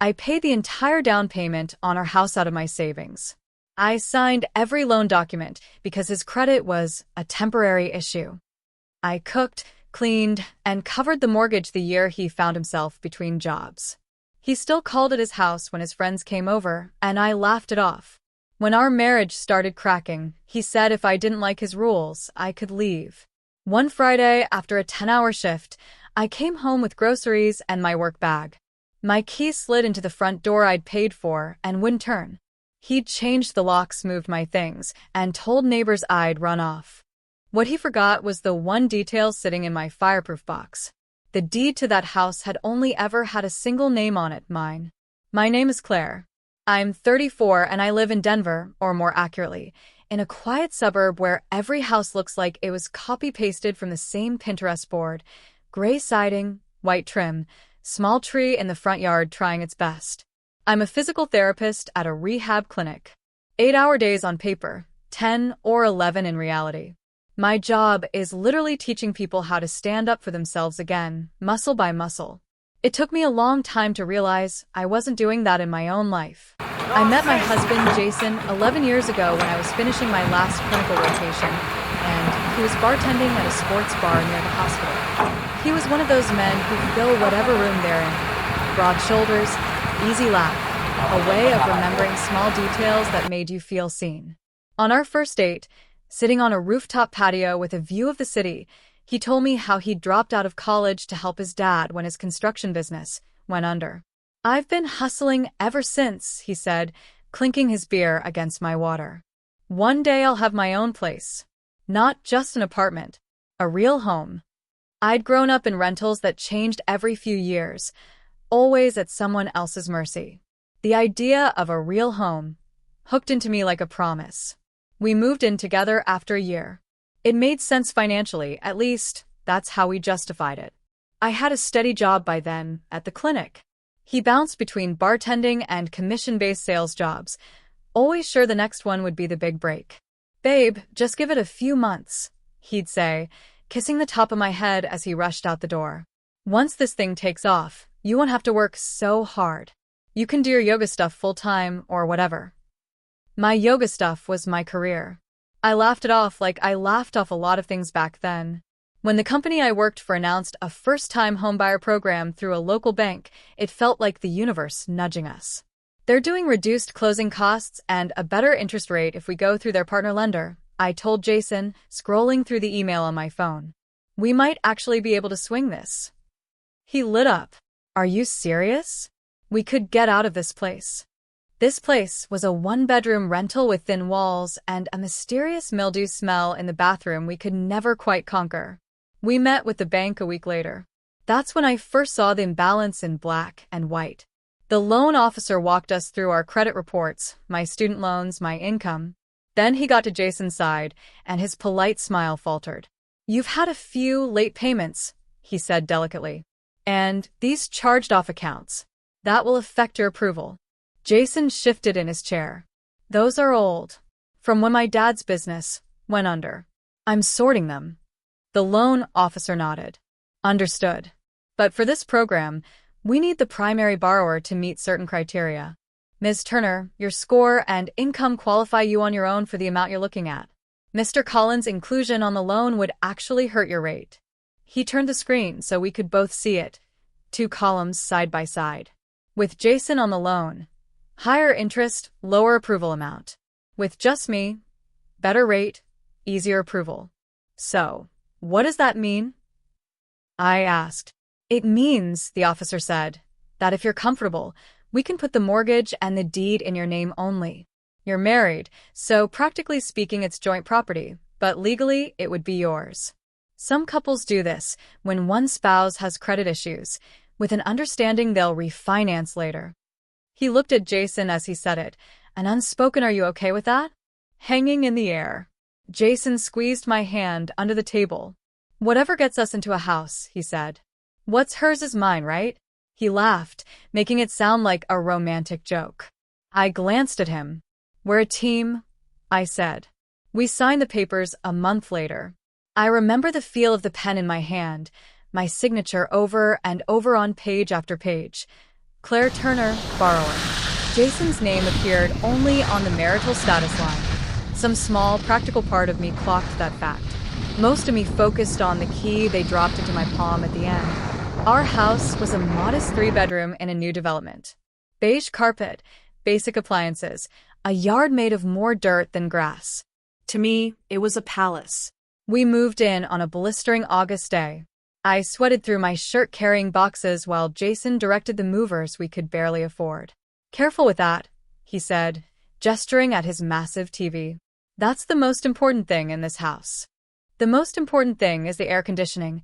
I paid the entire down payment on our house out of my savings. I signed every loan document because his credit was a temporary issue. I cooked, cleaned, and covered the mortgage the year he found himself between jobs. He still called it his house when his friends came over, and I laughed it off. When our marriage started cracking, he said if I didn't like his rules, I could leave. One Friday, after a 10-hour shift, I came home with groceries and my work bag. My key slid into the front door I'd paid for and wouldn't turn. He'd changed the locks, moved my things, and told neighbors I'd run off. What he forgot was the one detail sitting in my fireproof box. The deed to that house had only ever had a single name on it, mine. My name is Claire. I'm 34 and I live in Denver, or more accurately, in a quiet suburb where every house looks like it was copy-pasted from the same Pinterest board. Gray siding, white trim, small tree in the front yard trying its best. I'm a physical therapist at a rehab clinic. 8-hour days on paper, 10 or 11 in reality. My job is literally teaching people how to stand up for themselves again, muscle by muscle. It took me a long time to realize I wasn't doing that in my own life. I met my husband, Jason, 11 years ago when I was finishing my last clinical rotation, and he was bartending at a sports bar near the hospital. He was one of those men who could go whatever room they're in. Broad shoulders, easy laugh, a way of remembering small details that made you feel seen. On our first date, sitting on a rooftop patio with a view of the city, he told me how he'd dropped out of college to help his dad when his construction business went under. I've been hustling ever since, he said, clinking his beer against my water. One day I'll have my own place. Not just an apartment, a real home. I'd grown up in rentals that changed every few years, always at someone else's mercy. The idea of a real home hooked into me like a promise. We moved in together after a year. It made sense financially, at least that's how we justified it. I had a steady job by then at the clinic. He bounced between bartending and commission-based sales jobs, always sure the next one would be the big break. Babe, just give it a few months, he'd say, kissing the top of my head as he rushed out the door. Once this thing takes off, you won't have to work so hard. You can do your yoga stuff full-time or whatever. My yoga stuff was my career. I laughed it off like I laughed off a lot of things back then. When the company I worked for announced a first-time homebuyer program through a local bank, it felt like the universe nudging us. They're doing reduced closing costs and a better interest rate if we go through their partner lender, I told Jason, scrolling through the email on my phone. We might actually be able to swing this. He lit up. Are you serious? We could get out of this place. This place was a one-bedroom rental with thin walls and a mysterious mildew smell in the bathroom we could never quite conquer. We met with the bank a week later. That's when I first saw the imbalance in black and white. The loan officer walked us through our credit reports, my student loans, my income. Then he got to Jason's side, and his polite smile faltered. You've had a few late payments, he said delicately. And these charged-off accounts. That will affect your approval. Jason shifted in his chair. Those are old. From when my dad's business went under. I'm sorting them. The loan officer nodded. Understood. But for this program, we need the primary borrower to meet certain criteria. Ms. Turner, your score and income qualify you on your own for the amount you're looking at. Mr. Collins' inclusion on the loan would actually hurt your rate. He turned the screen so we could both see it. 2 columns side by side. With Jason on the loan, higher interest, lower approval amount. With just me, better rate, easier approval. So, what does that mean? I asked. It means, the officer said, that if you're comfortable, we can put the mortgage and the deed in your name only. You're married, so practically speaking it's joint property, but legally it would be yours. Some couples do this when one spouse has credit issues, with an understanding they'll refinance later. He looked at Jason as he said it, an unspoken "Are you okay with that?" hanging in the air. Jason squeezed my hand under the table. Whatever gets us into a house, he said. What's hers is mine, right? He laughed, making it sound like a romantic joke. I glanced at him. We're a team, I said. We signed the papers a month later. I remember the feel of the pen in my hand, my signature over and over on page after page. Claire Turner, borrower. Jason's name appeared only on the marital status line. Some small, practical part of me clocked that fact. Most of me focused on the key they dropped into my palm at the end. Our house was a modest 3-bedroom in a new development. Beige carpet, basic appliances, a yard made of more dirt than grass. To me, it was a palace. We moved in on a blistering August day. I sweated through my shirt-carrying boxes while Jason directed the movers we could barely afford. "Careful with that," he said, gesturing at his massive TV. "That's the most important thing in this house." "The most important thing is the air conditioning,"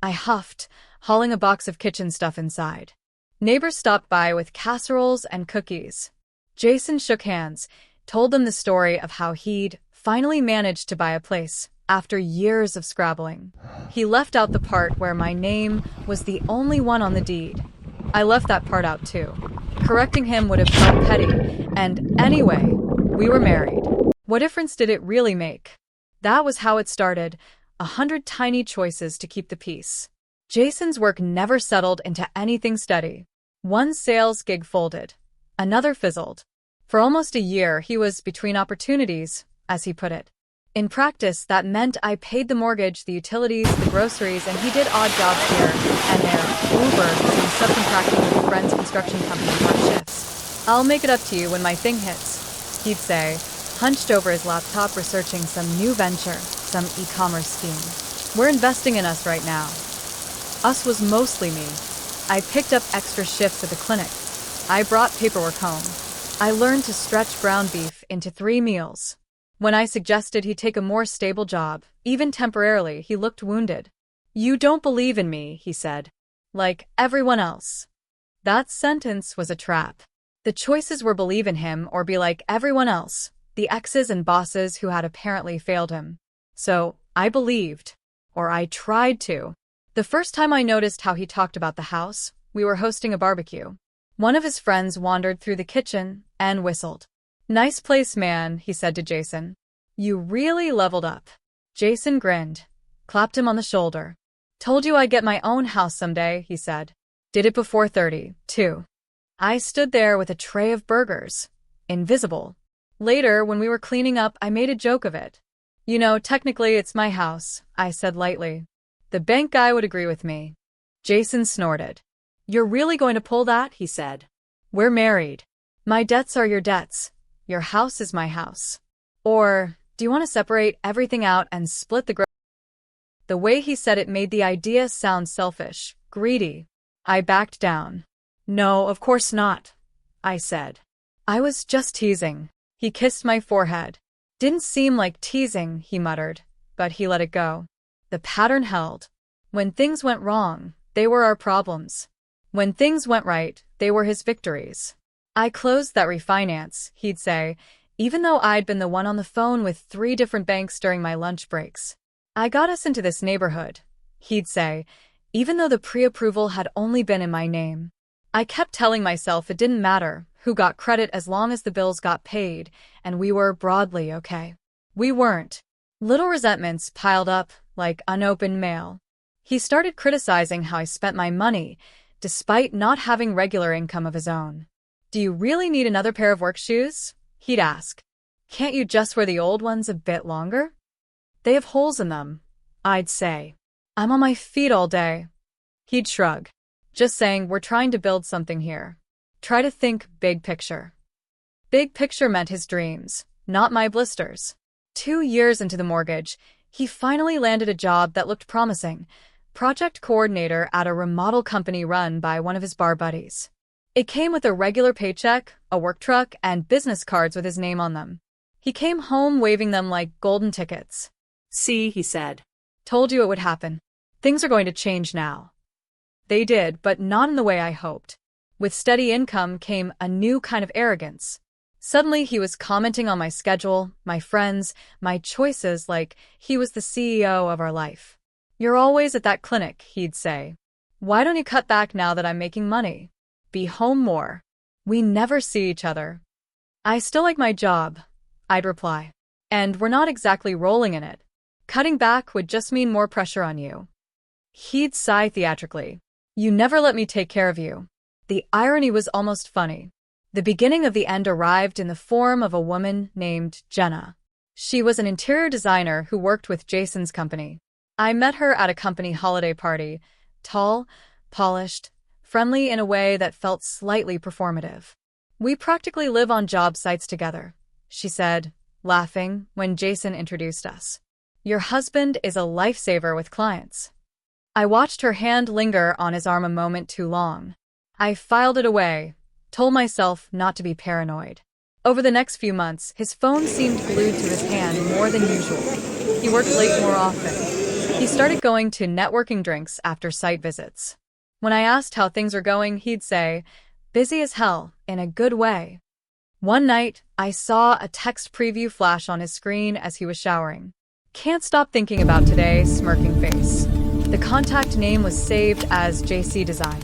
I huffed, hauling a box of kitchen stuff inside. Neighbors stopped by with casseroles and cookies. Jason shook hands, told them the story of how he'd finally managed to buy a place after years of scrabbling. He left out the part where my name was the only one on the deed. I left that part out too. Correcting him would have felt petty, and anyway, we were married. What difference did it really make? That was how it started, 100 tiny choices to keep the peace. Jason's work never settled into anything steady. One sales gig folded. Another fizzled. For almost a year, he was between opportunities, as he put it. In practice, that meant I paid the mortgage, the utilities, the groceries, and he did odd jobs here and there, Ubers and subcontracting with a friend's construction company hard shifts. "I'll make it up to you when my thing hits," he'd say, hunched over his laptop researching some new venture, some e-commerce scheme. "We're investing in us right now." Us was mostly me. I picked up extra shifts at the clinic. I brought paperwork home. I learned to stretch ground beef into 3 meals. When I suggested he take a more stable job, even temporarily, he looked wounded. "You don't believe in me," he said. "Like everyone else." That sentence was a trap. The choices were believe in him or be like everyone else, the exes and bosses who had apparently failed him. So, I believed. Or I tried to. The first time I noticed how he talked about the house, we were hosting a barbecue. One of his friends wandered through the kitchen and whistled. "Nice place, man," he said to Jason. "You really leveled up." Jason grinned, clapped him on the shoulder. "Told you I'd get my own house someday," he said. "Did it before 30, too." I stood there with a tray of burgers. Invisible. Later, when we were cleaning up, I made a joke of it. "You know, technically it's my house," I said lightly. "The bank guy would agree with me." Jason snorted. "You're really going to pull that?" he said. "We're married. My debts are your debts. Your house is my house. Or, do you want to separate everything out and split the The way he said it made the idea sound selfish, greedy. I backed down. "No, of course not," I said. "I was just teasing." He kissed my forehead. "Didn't seem like teasing," he muttered, but he let it go. The pattern held. When things went wrong, they were our problems. When things went right, they were his victories. "I closed that refinance," he'd say, even though I'd been the one on the phone with 3 different banks during my lunch breaks. "I got us into this neighborhood," he'd say, even though the pre-approval had only been in my name. I kept telling myself it didn't matter who got credit as long as the bills got paid, and we were broadly okay. We weren't. Little resentments piled up like unopened mail. He started criticizing how I spent my money, despite not having regular income of his own. "Do you really need another pair of work shoes?" he'd ask. "Can't you just wear the old ones a bit longer?" "They have holes in them," I'd say. "I'm on my feet all day." He'd shrug. "Just saying, we're trying to build something here. Try to think big picture." Big picture meant his dreams, not my blisters. 2 years into the mortgage, he finally landed a job that looked promising, project coordinator at a remodel company run by one of his bar buddies. It came with a regular paycheck, a work truck, and business cards with his name on them. He came home waving them like golden tickets. "See," he said. "Told you it would happen. Things are going to change now." They did, but not in the way I hoped. With steady income came a new kind of arrogance. Suddenly he was commenting on my schedule, my friends, my choices like he was the CEO of our life. "You're always at that clinic," he'd say. "Why don't you cut back now that I'm making money? Be home more." We never see each other. "I still like my job," I'd reply. "And we're not exactly rolling in it. Cutting back would just mean more pressure on you." He'd sigh theatrically. "You never let me take care of you." The irony was almost funny. The beginning of the end arrived in the form of a woman named Jenna. She was an interior designer who worked with Jason's company. I met her at a company holiday party, tall, polished, friendly in a way that felt slightly performative. "We practically live on job sites together," she said, laughing when Jason introduced us. "Your husband is a lifesaver with clients." I watched her hand linger on his arm a moment too long. I filed it away, told myself not to be paranoid. Over the next few months, his phone seemed glued to his hand more than usual. He worked late more often. He started going to networking drinks after site visits. When I asked how things were going, he'd say, "Busy as hell, in a good way." One night, I saw a text preview flash on his screen as he was showering. "Can't stop thinking about today," smirking face. The contact name was saved as JC Design.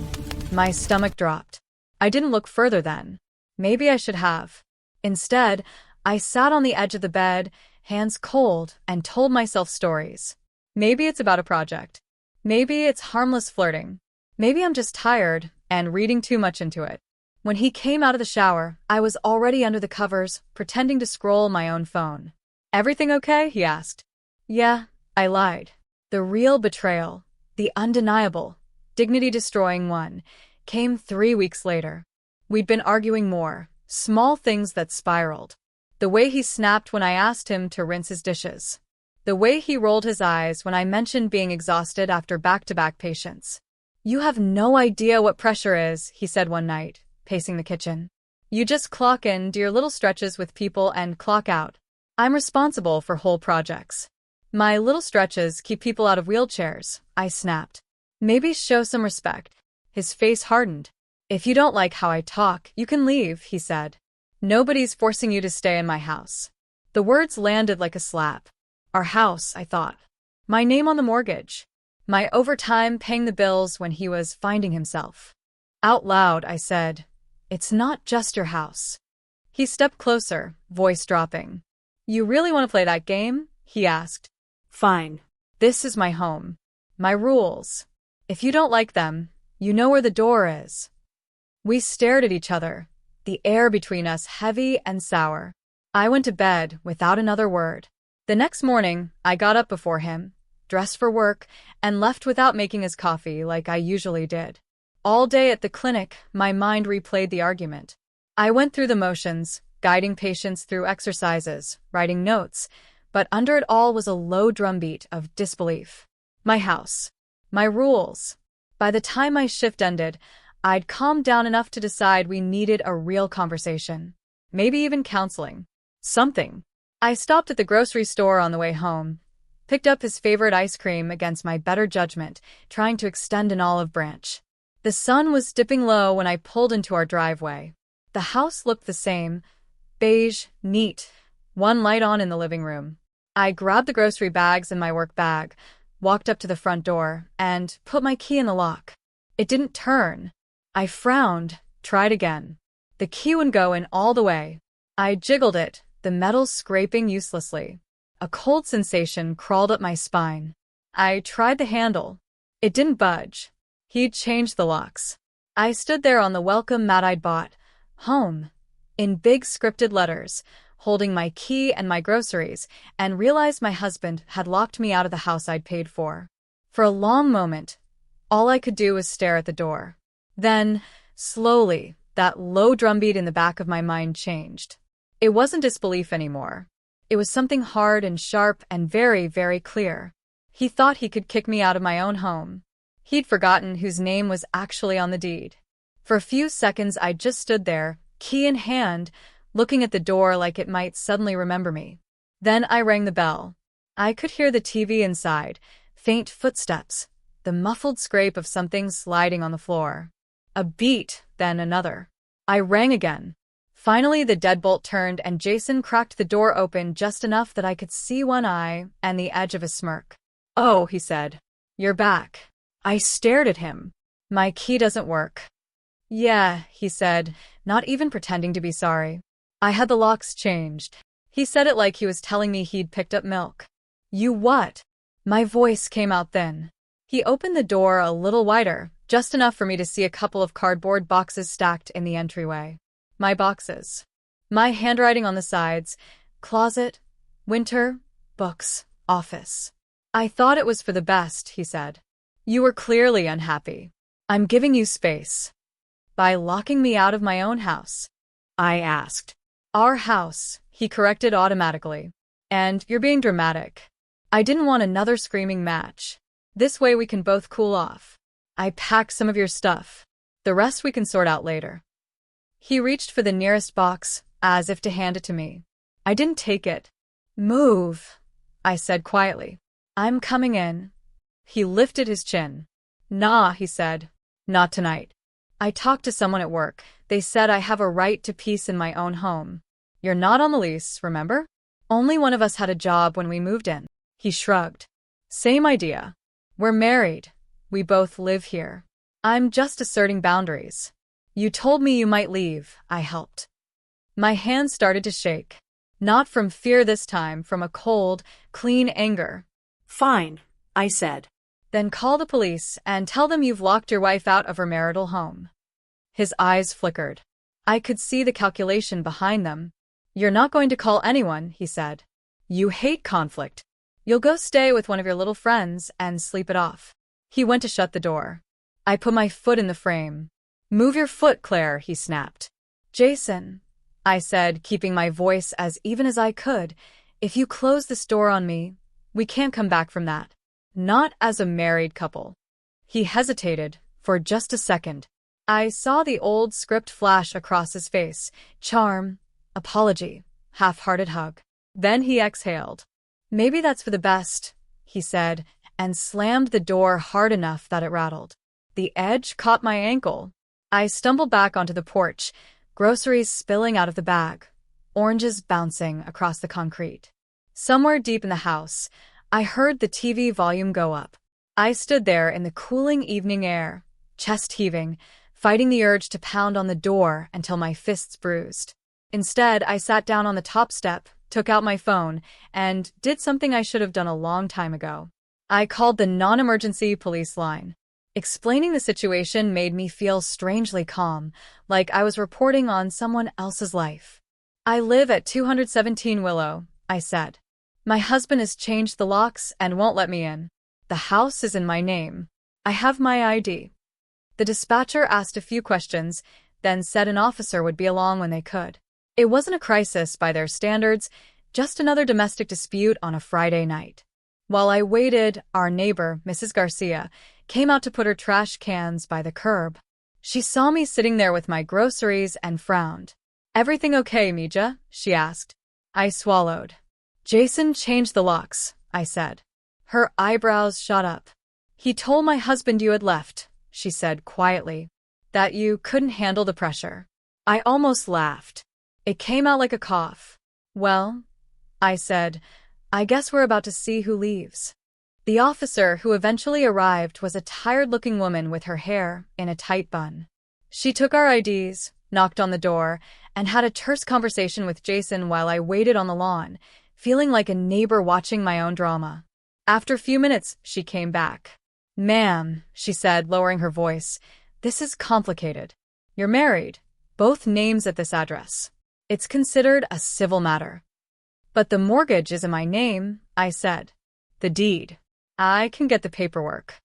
My stomach dropped. I didn't look further then. Maybe I should have. Instead, I sat on the edge of the bed, hands cold, and told myself stories. Maybe it's about a project. Maybe it's harmless flirting. Maybe I'm just tired and reading too much into it. When he came out of the shower, I was already under the covers, pretending to scroll my own phone. "Everything okay?" he asked. "Yeah," I lied. The real betrayal, the undeniable, dignity-destroying one, came 3 weeks later. We'd been arguing more, small things that spiraled. The way he snapped when I asked him to rinse his dishes. The way he rolled his eyes when I mentioned being exhausted after back-to-back patients. "You have no idea what pressure is," he said one night, pacing the kitchen. "You just clock in, do your little stretches with people, and clock out. I'm responsible for whole projects." "My little stretches keep people out of wheelchairs," I snapped. "Maybe show some respect." His face hardened. "If you don't like how I talk, you can leave," he said. "Nobody's forcing you to stay in my house." The words landed like a slap. Our house, I thought. My name on the mortgage. My overtime paying the bills when he was finding himself. Out loud, I said, "It's not just your house." He stepped closer, voice dropping. "You really want to play that game?" he asked. "Fine. This is my home. My rules. If you don't like them, you know where the door is." We stared at each other, the air between us heavy and sour. I went to bed without another word. The next morning, I got up before him, dressed for work, and left without making his coffee like I usually did. All day at the clinic, my mind replayed the argument. I went through the motions, guiding patients through exercises, writing notes, but under it all was a low drumbeat of disbelief. My house. My rules. By the time my shift ended, I'd calmed down enough to decide we needed a real conversation. Maybe even counseling. Something. I stopped at the grocery store on the way home, picked up his favorite ice cream against my better judgment, trying to extend an olive branch. The sun was dipping low when I pulled into our driveway. The house looked the same, beige, neat, one light on in the living room. I grabbed the grocery bags and my work bag, walked up to the front door, and put my key in the lock. It didn't turn. I frowned, tried again. The key wouldn't go in all the way. I jiggled it, the metal scraping uselessly. A cold sensation crawled up my spine. I tried the handle. It didn't budge. He'd changed the locks. I stood there on the welcome mat I'd bought, home, in big scripted letters, holding my key and my groceries, and realized my husband had locked me out of the house I'd paid for. For a long moment, all I could do was stare at the door. Then, slowly, that low drumbeat in the back of my mind changed. It wasn't disbelief anymore. It was something hard and sharp and very, very clear. He thought he could kick me out of my own home. He'd forgotten whose name was actually on the deed. For a few seconds I just stood there, key in hand, looking at the door like it might suddenly remember me. Then I rang the bell. I could hear the TV inside, faint footsteps, the muffled scrape of something sliding on the floor. A beat, then another. I rang again. Finally, the deadbolt turned and Jason cracked the door open just enough that I could see one eye and the edge of a smirk. "Oh," he said. "You're back." I stared at him. "My key doesn't work." "Yeah," he said, not even pretending to be sorry. "I had the locks changed." He said it like he was telling me he'd picked up milk. "You what?" My voice came out thin. He opened the door a little wider, just enough for me to see a couple of cardboard boxes stacked in the entryway. My boxes. My handwriting on the sides. Closet, winter, books, office. I thought it was for the best, he said. You were clearly unhappy. I'm giving you space. By locking me out of my own house? I asked. Our house, he corrected automatically. And you're being dramatic. I didn't want another screaming match. This way we can both cool off. I packed some of your stuff. The rest we can sort out later. He reached for the nearest box, as if to hand it to me. I didn't take it. Move, I said quietly. I'm coming in. He lifted his chin. Nah, he said. Not tonight. I talked to someone at work. They said I have a right to peace in my own home. You're not on the lease, remember? Only one of us had a job when we moved in. He shrugged. Same idea. We're married. We both live here. I'm just asserting boundaries. You told me you might leave. I helped. My hands started to shake. Not from fear this time, from a cold, clean anger. Fine, I said. Then call the police and tell them you've locked your wife out of her marital home. His eyes flickered. I could see the calculation behind them. You're not going to call anyone, he said. You hate conflict. You'll go stay with one of your little friends and sleep it off. He went to shut the door. I put my foot in the frame. Move your foot, Claire, he snapped. Jason, I said, keeping my voice as even as I could, if you close this door on me, we can't come back from that. Not as a married couple. He hesitated for just a second. I saw the old script flash across his face. Charm, apology, half-hearted hug. Then he exhaled. Maybe that's for the best, he said, and slammed the door hard enough that it rattled. The edge caught my ankle. I stumbled back onto the porch, groceries spilling out of the bag, oranges bouncing across the concrete. Somewhere deep in the house, I heard the TV volume go up. I stood there in the cooling evening air, chest heaving, fighting the urge to pound on the door until my fists bruised. Instead, I sat down on the top step, took out my phone, and did something I should have done a long time ago. I called the non-emergency police line. Explaining the situation made me feel strangely calm, like I was reporting on someone else's life. I live at 217 Willow, I said. My husband has changed the locks and won't let me in. The house is in my name. I have my ID. The dispatcher asked a few questions, then said an officer would be along when they could. It wasn't a crisis by their standards, just another domestic dispute on a Friday night. While I waited, our neighbor, Mrs. Garcia, came out to put her trash cans by the curb. She saw me sitting there with my groceries and frowned. Everything okay, Mija? She asked. I swallowed. Jason changed the locks, I said. Her eyebrows shot up. He told my husband you had left, she said quietly, that you couldn't handle the pressure. I almost laughed. It came out like a cough. Well, I said, I guess we're about to see who leaves. The officer who eventually arrived was a tired-looking woman with her hair in a tight bun. She took our IDs, knocked on the door, and had a terse conversation with Jason while I waited on the lawn, feeling like a neighbor watching my own drama. After a few minutes, she came back. Ma'am, she said, lowering her voice, this is complicated. You're married, both names at this address. It's considered a civil matter. But the mortgage is in my name, I said. The deed. I can get the paperwork.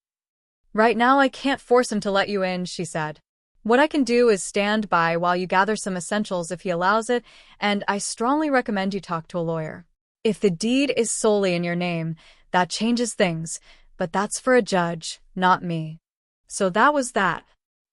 Right now I can't force him to let you in, she said. What I can do is stand by while you gather some essentials if he allows it, and I strongly recommend you talk to a lawyer. If the deed is solely in your name, that changes things, but that's for a judge, not me. So that was that.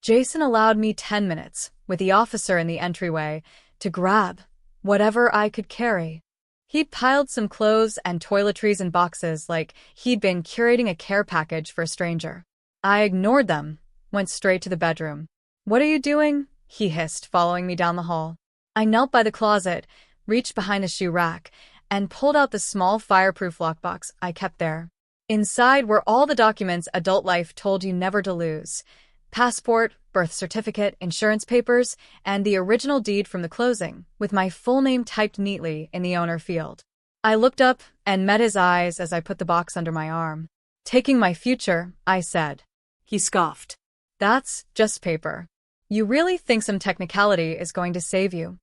Jason allowed me 10 minutes, with the officer in the entryway, to grab whatever I could carry. He'd piled some clothes and toiletries in boxes like he'd been curating a care package for a stranger. I ignored them, went straight to the bedroom. What are you doing? He hissed, following me down the hall. I knelt by the closet, reached behind the shoe rack, and pulled out the small fireproof lockbox I kept there. Inside were all the documents adult life told you never to lose. Passport, birth certificate, insurance papers, and the original deed from the closing, with my full name typed neatly in the owner field. I looked up and met his eyes as I put the box under my arm. Taking my future, I said. He scoffed. That's just paper. You really think some technicality is going to save you?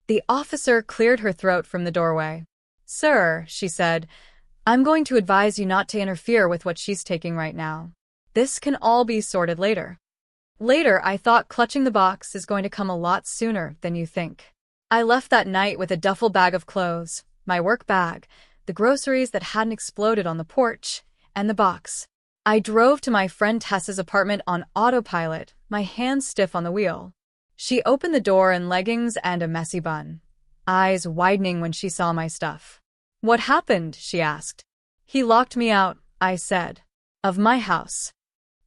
The officer cleared her throat from the doorway. Sir, she said, I'm going to advise you not to interfere with what she's taking right now. This can all be sorted later. Later, I thought clutching the box is going to come a lot sooner than you think. I left that night with a duffel bag of clothes, my work bag, the groceries that hadn't exploded on the porch, and the box. I drove to my friend Tessa's apartment on autopilot, my hands stiff on the wheel. She opened the door in leggings and a messy bun, eyes widening when she saw my stuff. What happened? She asked. He locked me out, I said. Of my house.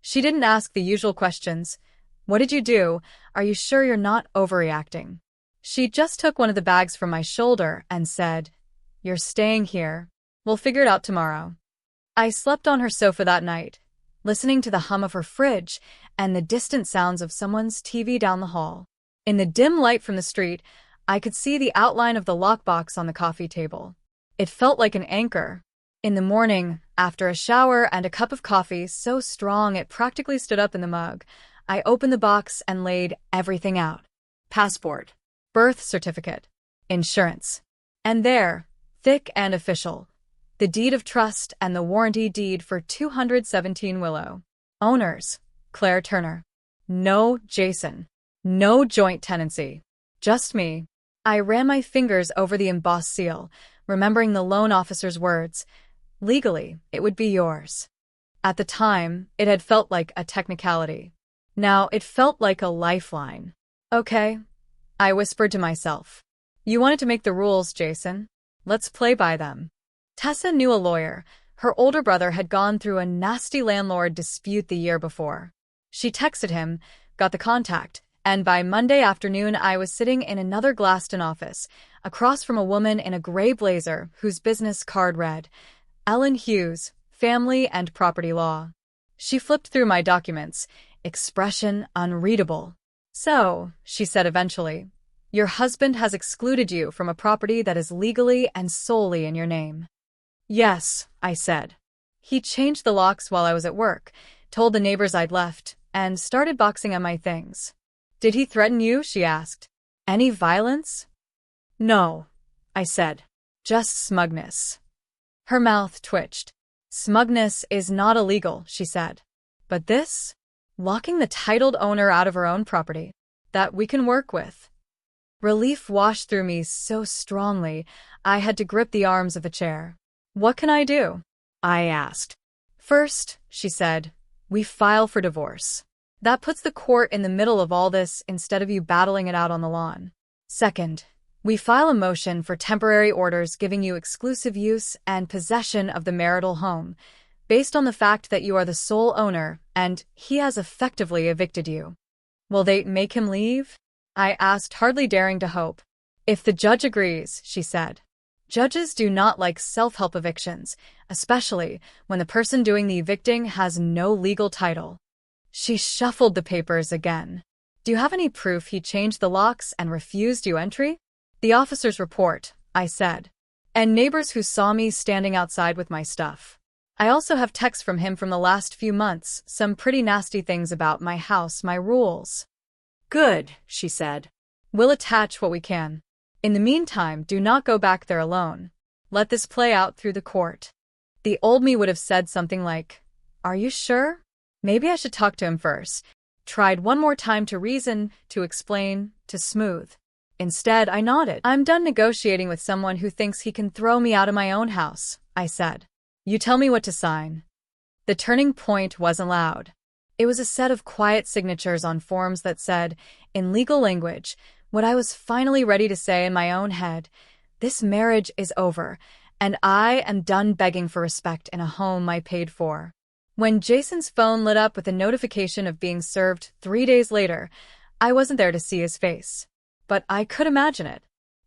She didn't ask the usual questions. What did you do? Are you sure you're not overreacting? She just took one of the bags from my shoulder and said, You're staying here. We'll figure it out tomorrow. I slept on her sofa that night, listening to the hum of her fridge and the distant sounds of someone's TV down the hall. In the dim light from the street, I could see the outline of the lockbox on the coffee table. It felt like an anchor. In the morning, after a shower and a cup of coffee so strong it practically stood up in the mug, I opened the box and laid everything out. Passport, birth certificate, insurance. And there, thick and official, the deed of trust and the warranty deed for 217 Willow. Owners, Claire Turner. No Jason. No joint tenancy. Just me. I ran my fingers over the embossed seal, remembering the loan officer's words. Legally, it would be yours. At the time, it had felt like a technicality. Now it felt like a lifeline. Okay, I whispered to myself. You wanted to make the rules, Jason. Let's play by them. Tessa knew a lawyer. Her older brother had gone through a nasty landlord dispute the year before. She texted him, got the contact, and by Monday afternoon I was sitting in another glassed-in office, across from a woman in a gray blazer whose business card read, Ellen Hughes, Family and Property Law. She flipped through my documents, expression unreadable. So, she said eventually, your husband has excluded you from a property that is legally and solely in your name. Yes, I said. He changed the locks while I was at work, told the neighbors I'd left, and started boxing up my things. Did he threaten you? She asked. Any violence? No, I said. Just smugness. Her mouth twitched. Smugness is not illegal, she said. But this? Locking the titled owner out of her own property. That we can work with. Relief washed through me so strongly, I had to grip the arms of a chair. What can I do? I asked. First, she said, we file for divorce. That puts the court in the middle of all this instead of you battling it out on the lawn. Second, we file a motion for temporary orders giving you exclusive use and possession of the marital home, based on the fact that you are the sole owner and he has effectively evicted you. Will they make him leave? I asked, hardly daring to hope. If the judge agrees, she said. Judges do not like self-help evictions, especially when the person doing the evicting has no legal title. She shuffled the papers again. Do you have any proof he changed the locks and refused you entry? The officer's report, I said. And neighbors who saw me standing outside with my stuff. I also have texts from him from the last few months, some pretty nasty things about my house, my rules. Good, she said. We'll attach what we can. In the meantime, do not go back there alone. Let this play out through the court. The old me would have said something like, Are you sure? Maybe I should talk to him first. Tried one more time to reason, to explain, to smooth. Instead, I nodded. I'm done negotiating with someone who thinks he can throw me out of my own house, I said. You tell me what to sign. The turning point wasn't loud. It was a set of quiet signatures on forms that said, in legal language, what I was finally ready to say in my own head. This marriage is over, and I am done begging for respect in a home I paid for. When Jason's phone lit up with a notification of being served 3 days later, I wasn't there to see his face. But I could imagine it.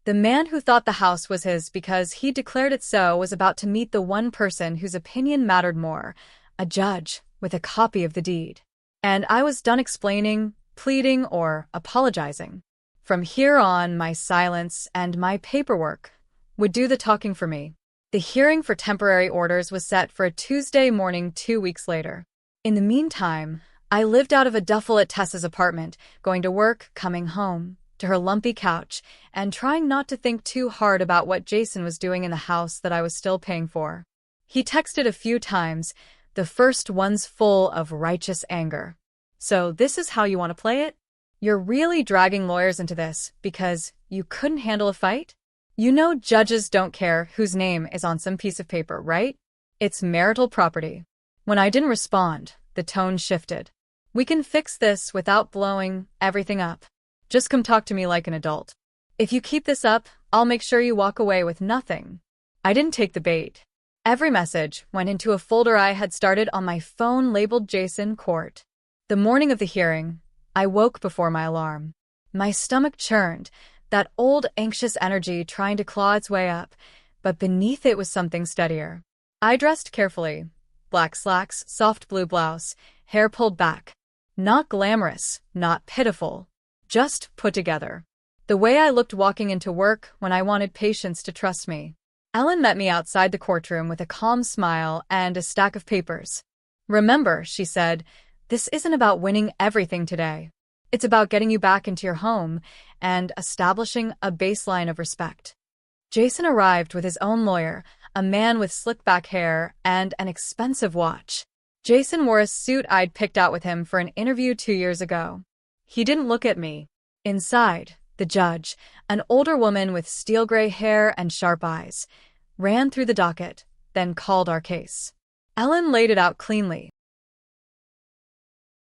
The man who thought the house was his because he declared it so was about to meet the one person whose opinion mattered more, a judge with a copy of the deed. And I was done explaining, pleading, or apologizing. From here on, my silence and my paperwork would do the talking for me. The hearing for temporary orders was set for a Tuesday morning 2 weeks later. In the meantime, I lived out of a duffel at Tessa's apartment, going to work, coming home, to her lumpy couch, and trying not to think too hard about what Jason was doing in the house that I was still paying for. He texted a few times, the first ones full of righteous anger. "So this is how you want to play it? You're really dragging lawyers into this because you couldn't handle a fight? You know judges don't care whose name is on some piece of paper, right? It's marital property." When I didn't respond, the tone shifted. "We can fix this without blowing everything up. Just come talk to me like an adult. If you keep this up, I'll make sure you walk away with nothing." I didn't take the bait. Every message went into a folder I had started on my phone labeled Jason Court. The morning of the hearing, I woke before my alarm. My stomach churned, that old anxious energy trying to claw its way up, but beneath it was something steadier. I dressed carefully. Black slacks, soft blue blouse, hair pulled back. Not glamorous, not pitiful, just put together. The way I looked walking into work when I wanted patients to trust me. Ellen met me outside the courtroom with a calm smile and a stack of papers. "Remember," she said, "this isn't about winning everything today. It's about getting you back into your home and establishing a baseline of respect." Jason arrived with his own lawyer, a man with slick back hair and an expensive watch. Jason wore a suit I'd picked out with him for an interview 2 years ago. He didn't look at me. Inside, the judge, an older woman with steel gray hair and sharp eyes, ran through the docket, then called our case. Ellen laid it out cleanly.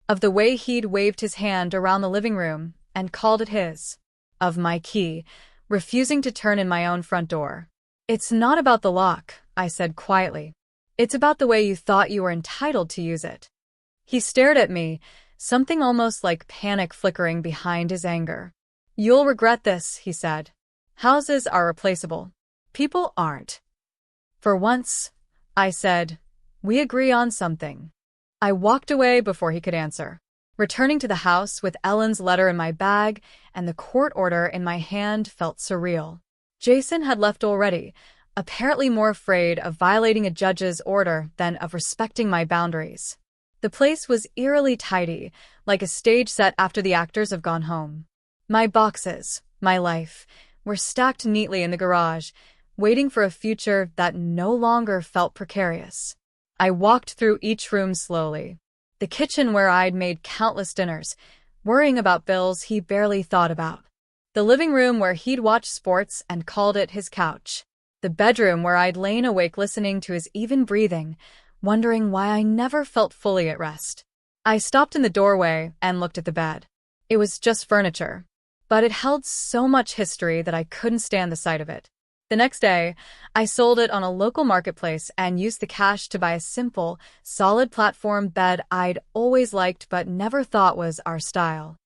Of the way he'd waved his hand around the living room and called it his. Of my key, refusing to turn in my own front door. "It's not about the lock," I said quietly. "It's about the way you thought you were entitled to use it." He stared at me, something almost like panic flickering behind his anger. "You'll regret this," he said. "Houses are replaceable. People aren't." "For once," I said, "we agree on something." I walked away before he could answer, returning to the house with Ellen's letter in my bag and the court order in my hand felt surreal. Jason had left already, apparently more afraid of violating a judge's order than of respecting my boundaries. The place was eerily tidy, like a stage set after the actors have gone home. My boxes, my life, were stacked neatly in the garage, waiting for a future that no longer felt precarious. I walked through each room slowly. The kitchen where I'd made countless dinners, worrying about bills he barely thought about. The living room where he'd watched sports and called it his couch. The bedroom where I'd lain awake listening to his even breathing, wondering why I never felt fully at rest. I stopped in the doorway and looked at the bed. It was just furniture, but it held so much history that I couldn't stand the sight of it. The next day, I sold it on a local marketplace and used the cash to buy a simple, solid platform bed I'd always liked but never thought was our style.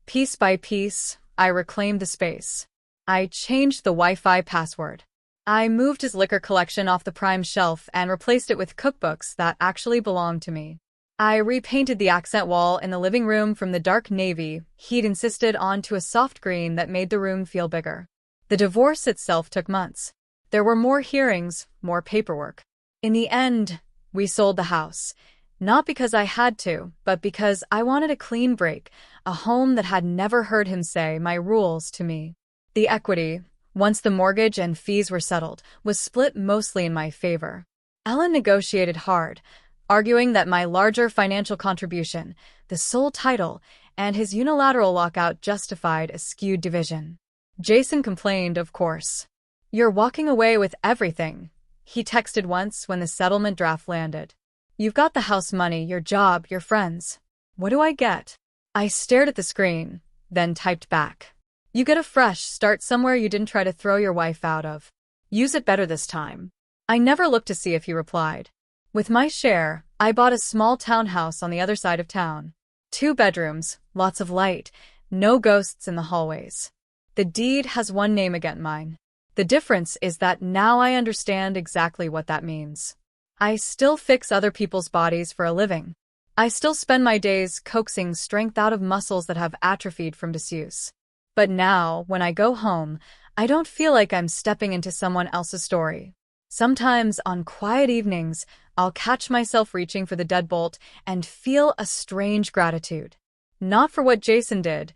Piece by piece, I reclaimed the space. I changed the Wi-Fi password. I moved his liquor collection off the prime shelf and replaced it with cookbooks that actually belonged to me. I repainted the accent wall in the living room from the dark navy he'd insisted on to a soft green that made the room feel bigger. The divorce itself took months. There were more hearings, more paperwork. In the end, we sold the house. Not because I had to, but because I wanted a clean break, a home that had never heard him say my rules to me. The equity, once the mortgage and fees were settled, was split mostly in my favor. Ellen negotiated hard, arguing that my larger financial contribution, the sole title, and his unilateral lockout justified a skewed division. Jason complained, of course. "You're walking away with everything," he texted once when the settlement draft landed. "You've got the house money, your job, your friends. What do I get?" I stared at the screen, then typed back. "You get a fresh start somewhere you didn't try to throw your wife out of. Use it better this time." I never looked to see if he replied. With my share, I bought a small townhouse on the other side of town. 2 bedrooms, lots of light, no ghosts in the hallways. The deed has one name against mine. The difference is that now I understand exactly what that means. I still fix other people's bodies for a living. I still spend my days coaxing strength out of muscles that have atrophied from disuse. But now, when I go home, I don't feel like I'm stepping into someone else's story. Sometimes, on quiet evenings, I'll catch myself reaching for the deadbolt and feel a strange gratitude. Not for what Jason did.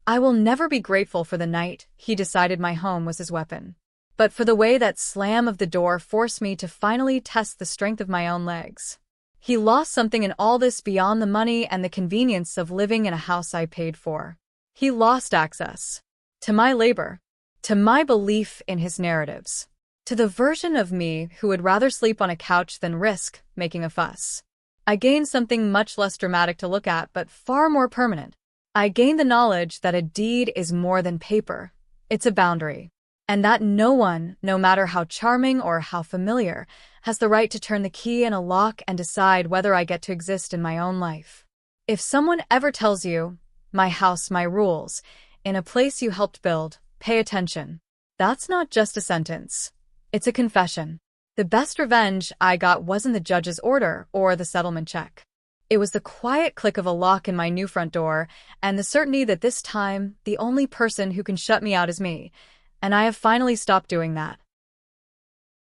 I will never be grateful for the night he decided my home was his weapon. But for the way that slam of the door forced me to finally test the strength of my own legs. He lost something in all this beyond the money and the convenience of living in a house I paid for. He lost access to my labor, to my belief in his narratives, to the version of me who would rather sleep on a couch than risk making a fuss. I gained something much less dramatic to look at, but far more permanent. I gained the knowledge that a deed is more than paper. It's a boundary. And that no one, no matter how charming or how familiar, has the right to turn the key in a lock and decide whether I get to exist in my own life. If someone ever tells you, "My house, my rules," in a place you helped build, pay attention. That's not just a sentence. It's a confession. The best revenge I got wasn't the judge's order or the settlement check. It was the quiet click of a lock in my new front door and the certainty that this time the only person who can shut me out is me. And I have finally stopped doing that.